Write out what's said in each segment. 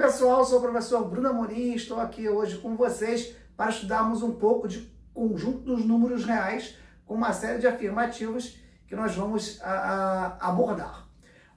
pessoal, sou o professor Bruno Amorim e estou aqui hoje com vocês para estudarmos um pouco de conjunto dos números reais com uma série de afirmativas que nós vamos abordar.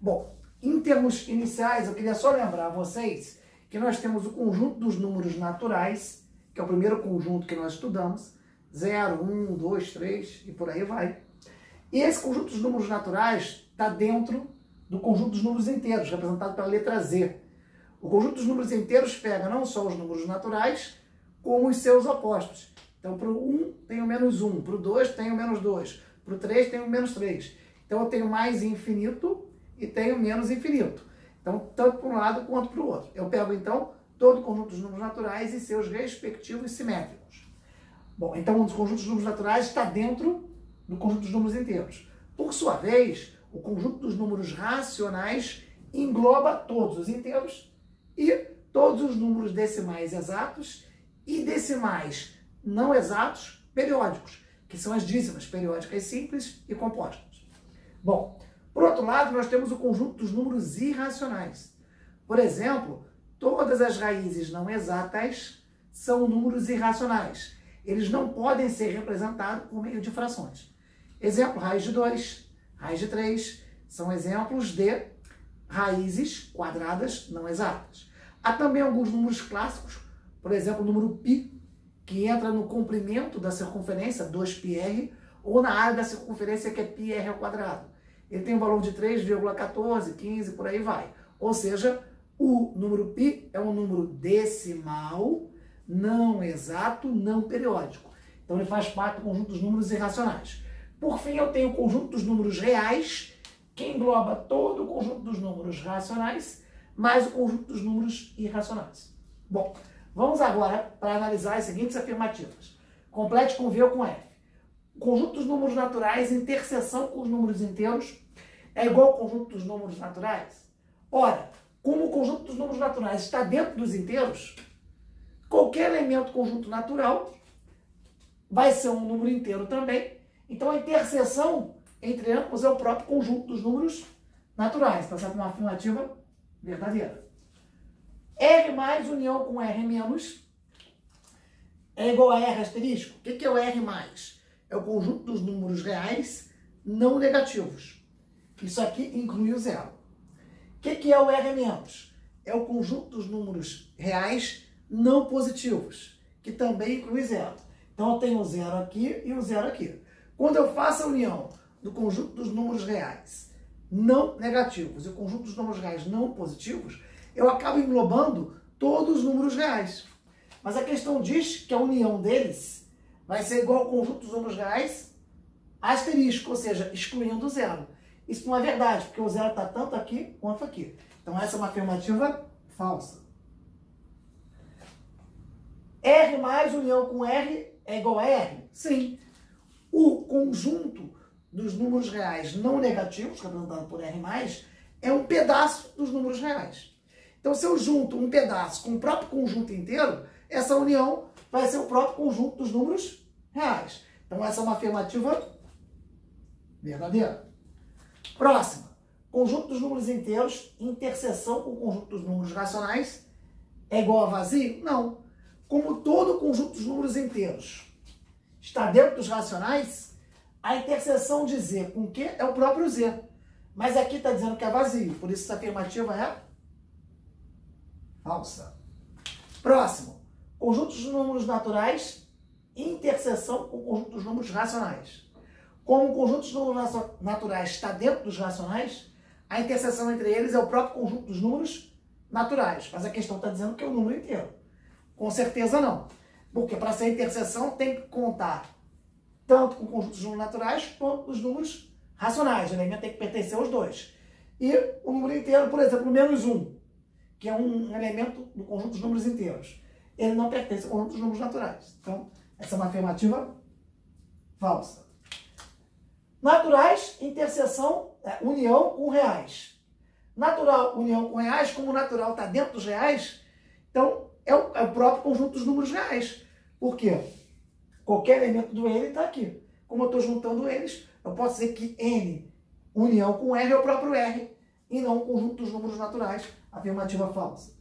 Bom, em termos iniciais, eu queria só lembrar a vocês que nós temos o conjunto dos números naturais, que é o primeiro conjunto que nós estudamos, 0, 1, 2, 3 e por aí vai. E esse conjunto dos números naturais está dentro do conjunto dos números inteiros, representado pela letra Z. O conjunto dos números inteiros pega não só os números naturais, como os seus opostos. Então, para o 1 tem o menos 1, para o 2 tem o menos 2, para o 3 tem o menos 3. Então, eu tenho mais infinito e tenho menos infinito. Então, tanto para um lado quanto para o outro. Eu pego, então, todo o conjunto dos números naturais e seus respectivos simétricos. Bom, então, um dos conjuntos dos números naturais está dentro do conjunto dos números inteiros. Por sua vez, o conjunto dos números racionais engloba todos os inteiros e todos os números decimais exatos e decimais não exatos periódicos, que são as dízimas periódicas simples e compostas. Bom, por outro lado, nós temos o conjunto dos números irracionais. Por exemplo, todas as raízes não exatas são números irracionais. Eles não podem ser representados por meio de frações. Exemplo, raiz de 2, raiz de 3, são exemplos de raízes quadradas não exatas. Há também alguns números clássicos, por exemplo, o número π, que entra no comprimento da circunferência, 2πr, ou na área da circunferência, que é πr ao quadrado. Ele tem um valor de 3,14, 15, por aí vai. Ou seja, o número π é um número decimal, não exato, não periódico. Então ele faz parte do conjunto dos números irracionais. Por fim, eu tenho o conjunto dos números reais, que engloba todo o conjunto dos números racionais, mais o conjunto dos números irracionais. Bom, vamos agora para analisar as seguintes afirmativas. Complete com V ou com F. O conjunto dos números naturais, interseção com os números inteiros, é igual ao conjunto dos números naturais? Ora, como o conjunto dos números naturais está dentro dos inteiros, qualquer elemento conjunto natural vai ser um número inteiro também. Então, a interseção entre ambos é o próprio conjunto dos números naturais. Está certo? Uma afirmativa verdadeira. R mais união com R menos é igual a R asterisco. O que é o R mais? É o conjunto dos números reais não negativos. Isso aqui inclui o zero. O que é o R menos? É o conjunto dos números reais não positivos, que também inclui zero. Então, eu tenho o zero aqui e o zero aqui. Quando eu faço a união do conjunto dos números reais não negativos e o conjunto dos números reais não positivos, eu acabo englobando todos os números reais. Mas a questão diz que a união deles vai ser igual ao conjunto dos números reais asterisco, ou seja, excluindo o zero. Isso não é verdade, porque o zero está tanto aqui quanto aqui. Então, essa é uma afirmativa falsa. R mais união com R é igual a R? Sim. O conjunto dos números reais não negativos, representado por R+, é um pedaço dos números reais. Então, se eu junto um pedaço com o próprio conjunto inteiro, essa união vai ser o próprio conjunto dos números reais. Então, essa é uma afirmativa verdadeira. Próxima. Conjunto dos números inteiros, interseção com o conjunto dos números racionais, é igual a vazio? Não. Como todo o conjunto dos números inteiros está dentro dos racionais, a interseção de Z com Q é o próprio Z. Mas aqui está dizendo que é vazio, por isso essa afirmativa é falsa. Próximo. Conjunto dos números naturais, interseção com o conjunto dos números racionais. Como o conjunto dos números naturais está dentro dos racionais, a interseção entre eles é o próprio conjunto dos números naturais. Mas a questão está dizendo que é o número inteiro. Com certeza não. Porque para ser interseção tem que contar tanto com o conjunto dos números naturais quanto com os números racionais. O elemento tem que pertencer aos dois. E o número inteiro, por exemplo, o menos 1, que é um elemento do conjunto dos números inteiros, ele não pertence ao conjunto dos números naturais. Então, essa é uma afirmativa falsa. Naturais, interseção, união com reais. Natural, união com reais, como o natural está dentro dos reais, então é o próprio conjunto dos números reais. Por quê? Qualquer elemento do N está aqui. Como eu estou juntando eles, eu posso dizer que N, união com R, é o próprio R, e não o conjunto dos números naturais. Afirmativa falsa.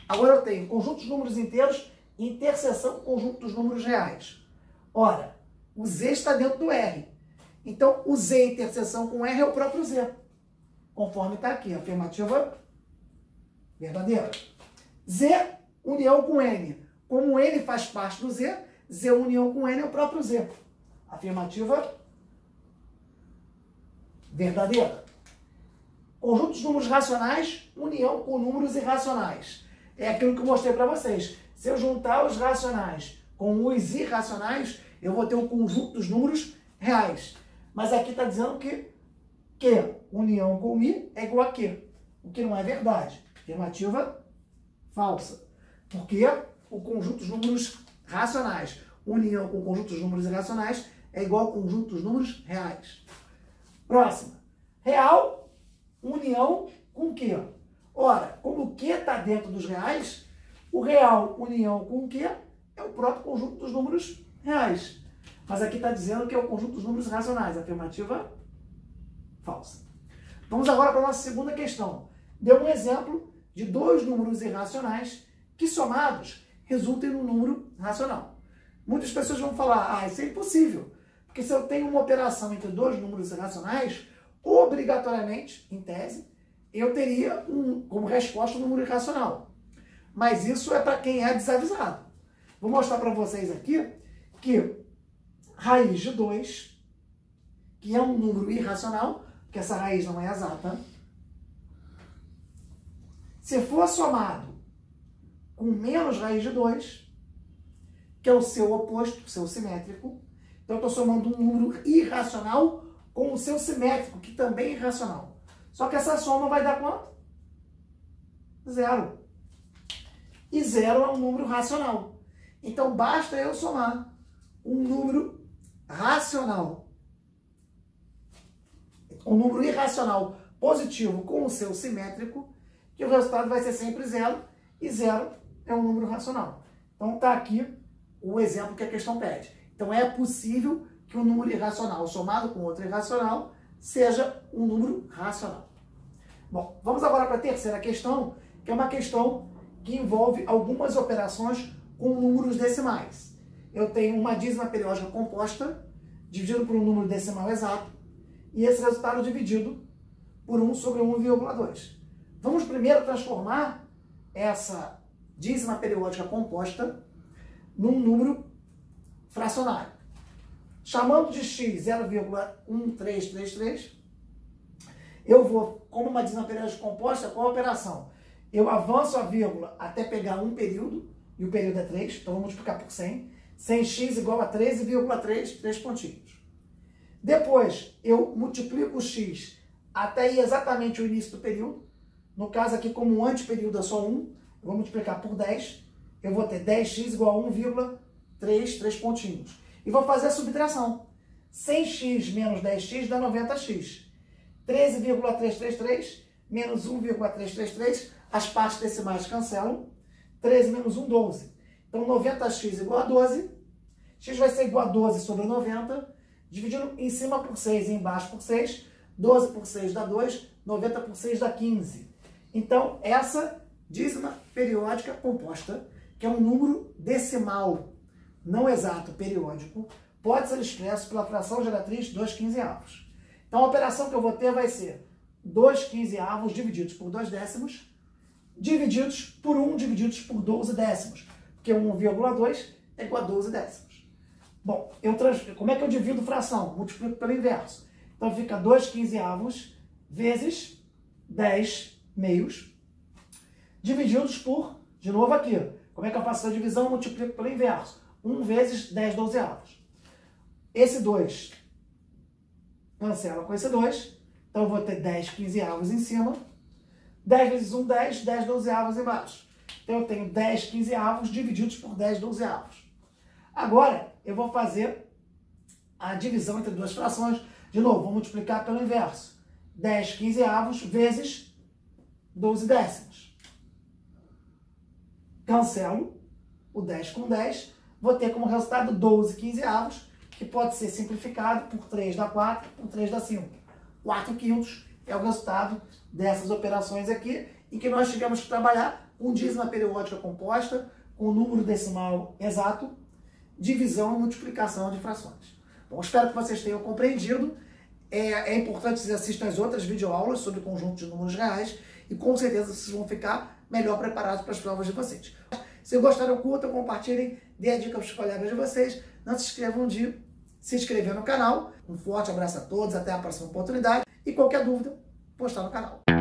Agora eu tenho conjunto dos números inteiros e interseção conjunto dos números reais. Ora, o Z está dentro do R. Então, o Z interseção com R é o próprio Z. Conforme está aqui, afirmativa verdadeira. Z união com N. Como N faz parte do Z, Z união com N é o próprio Z. Afirmativa verdadeira. Conjunto dos números racionais, união com números irracionais. É aquilo que eu mostrei para vocês. Se eu juntar os racionais com os irracionais, eu vou ter um conjunto dos números reais. Mas aqui está dizendo que união com I é igual a Q. O que não é verdade. Afirmativa falsa. Porque o conjunto dos números racionais, união com o conjunto dos números irracionais, é igual ao conjunto dos números reais. Próxima. Real, união com Q. Ora, como o Q está dentro dos reais, o real união com o Q é o próprio conjunto dos números reais. Mas aqui está dizendo que é o conjunto dos números racionais. Afirmativa falsa. Vamos agora para a nossa segunda questão. Deu um exemplo de dois números irracionais que somados resultem num número racional. Muitas pessoas vão falar, isso é impossível. Porque se eu tenho uma operação entre dois números irracionais, obrigatoriamente, em tese, eu teria como resposta um número irracional. Mas isso é para quem é desavisado. Vou mostrar para vocês aqui que raiz de 2, que é um número irracional, porque essa raiz não é exata, se for somado com menos raiz de 2, que é o seu oposto, o seu simétrico, então eu estou somando um número irracional com o seu simétrico, que também é irracional. Só que essa soma vai dar quanto? 0. E 0 é um número racional. Então basta eu somar um número racional, um número irracional positivo com o seu simétrico, que o resultado vai ser sempre 0, e 0 é um número racional. Então está aqui o exemplo que a questão pede. Então é possível que um número irracional somado com outro irracional seja um número racional. Bom, vamos agora para a terceira questão, que é uma questão que envolve algumas operações com números decimais. Eu tenho uma dízima periódica composta, dividido por um número decimal exato, e esse resultado dividido por 1 sobre 1,2. Vamos primeiro transformar essa dízima periódica composta num número fracionário. Chamando de x 0,1333, eu vou, como uma dízima periódica composta, qual a operação? Eu avanço a vírgula até pegar um período, e o período é 3, então vou multiplicar por 100. 100x igual a 13,3, 3 pontinhos. Depois, eu multiplico o x até ir exatamente o início do período. No caso aqui, como o anteperíodo é só 1, eu vou multiplicar por 10. Eu vou ter 10x igual a 1,3, 3 pontinhos. E vou fazer a subtração. 100x menos 10x dá 90x. 13,333 menos 1,333, as partes decimais cancelam. 13 menos 1, 12. Então, 90x igual a 12. X vai ser igual a 12 sobre 90. Dividindo em cima por 6 e embaixo por 6. 12 por 6 dá 2. 90 por 6 dá 15. Então, essa dízima periódica composta, que é um número decimal não exato periódico, pode ser expresso pela fração geratriz 2/15. Então, a operação que eu vou ter vai ser 2/15 divididos por 2 décimos, divididos por 1 divididos por 12 décimos, porque 1,2 é igual a 12 décimos. Bom, como é que eu divido fração? Multiplico pelo inverso. Então fica 2/15 vezes 10 meios, divididos por, de novo aqui, como é que eu faço a divisão? Multiplico pelo inverso. 1 vezes 10/12. Esse 2 cancela com esse 2, então eu vou ter 10/15 em cima. 10 vezes 1, 10, 10/12 embaixo. Então, eu tenho 10/15 divididos por 10/12. Agora, eu vou fazer a divisão entre duas frações. De novo, vou multiplicar pelo inverso. 10/15 vezes 12 décimos. Cancelo o 10 com 10. Vou ter como resultado 12/15, que pode ser simplificado por 3 dá 4, por 3 dá 5. 4/5 é o resultado dessas operações aqui, em que nós tivemos que trabalhar com dízima periódica composta, com número decimal exato, divisão e multiplicação de frações. Bom, espero que vocês tenham compreendido. É importante que vocês assistam as outras videoaulas sobre conjunto de números reais e com certeza vocês vão ficar melhor preparados para as provas de vocês. Se gostaram, curtam, compartilhem, dê a dica para os colegas de vocês. Não se esqueçam de se inscrever no canal. Um forte abraço a todos, até a próxima oportunidade. E qualquer dúvida, postar no canal.